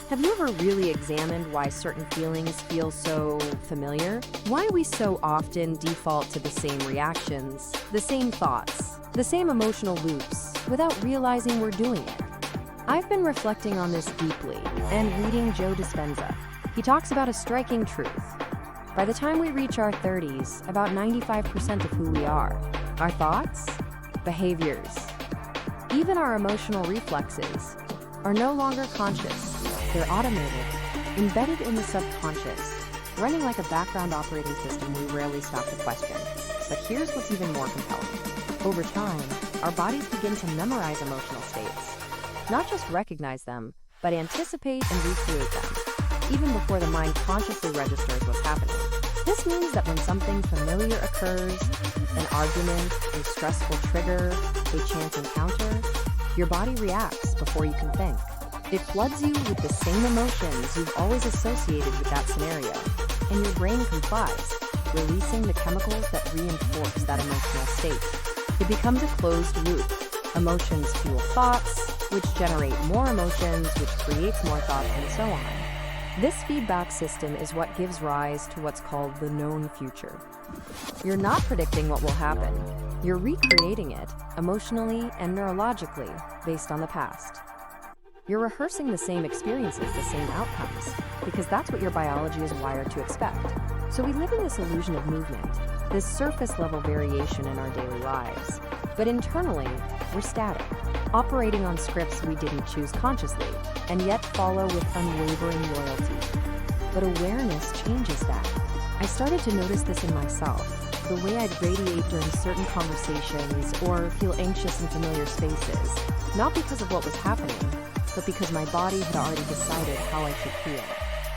Have you ever really examined why certain feelings feel so familiar? Why we so often default to the same reactions, the same thoughts, the same emotional loops, without realizing we're doing it? I've been reflecting on this deeply and reading Joe Dispenza. He talks about a striking truth. By the time we reach our 30s, about 95% of who we are thoughts, behaviors, even our emotional reflexes, are no longer conscious. They're automated, embedded in the subconscious, running like a background operating system we rarely stop to question. But here's what's even more compelling. Over time, our bodies begin to memorize emotional states. Not just recognize them, but anticipate and recreate them, even before the mind consciously registers what's happening. This means that when something familiar occurs, an argument, a stressful trigger, a chance encounter, your body reacts before you can think. It floods you with the same emotions you've always associated with that scenario, and your brain complies, releasing the chemicals that reinforce that emotional state. It becomes a closed loop. Emotions fuel thoughts, which generate more emotions, which creates more thoughts, and so on. This feedback system is what gives rise to what's called the known future. You're not predicting what will happen. You're recreating it, emotionally and neurologically, based on the past. You're rehearsing the same experiences, the same outcomes, because that's what your biology is wired to expect. So we live in this illusion of movement, this surface-level variation in our daily lives. But internally, we're static, operating on scripts we didn't choose consciously, and yet follow with unwavering loyalty. But awareness changes that. I started to notice this in myself, the way I'd radiate during certain conversations or feel anxious in familiar spaces, not because of what was happening, but because my body had already decided how I should feel.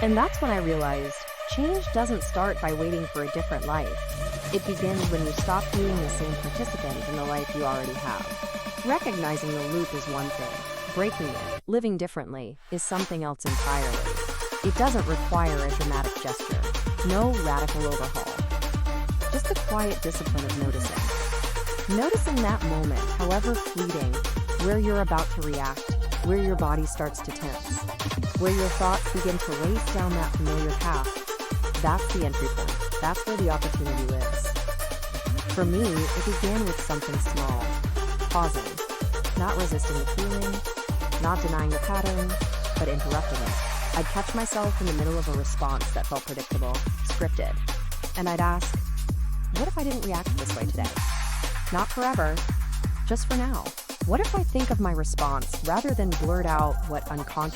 And that's when I realized change doesn't start by waiting for a different life. It begins when you stop being the same participant in the life you already have. Recognizing the loop is one thing. Breaking it, living differently, is something else entirely. It doesn't require a dramatic gesture. No radical overhaul. Just the quiet discipline of noticing. Noticing that moment, however fleeting, where you're about to react, where your body starts to tense, where your thoughts begin to race down that familiar path. That's the entry point. That's where the opportunity lives. For me, it began with something small. Pausing. Not resisting the feeling, not denying the pattern, but interrupting it. I'd catch myself in the middle of a response that felt predictable, scripted. And I'd ask, what if I didn't react this way today? Not forever, just for now. What if I think of my response rather than blurt out what unconsciously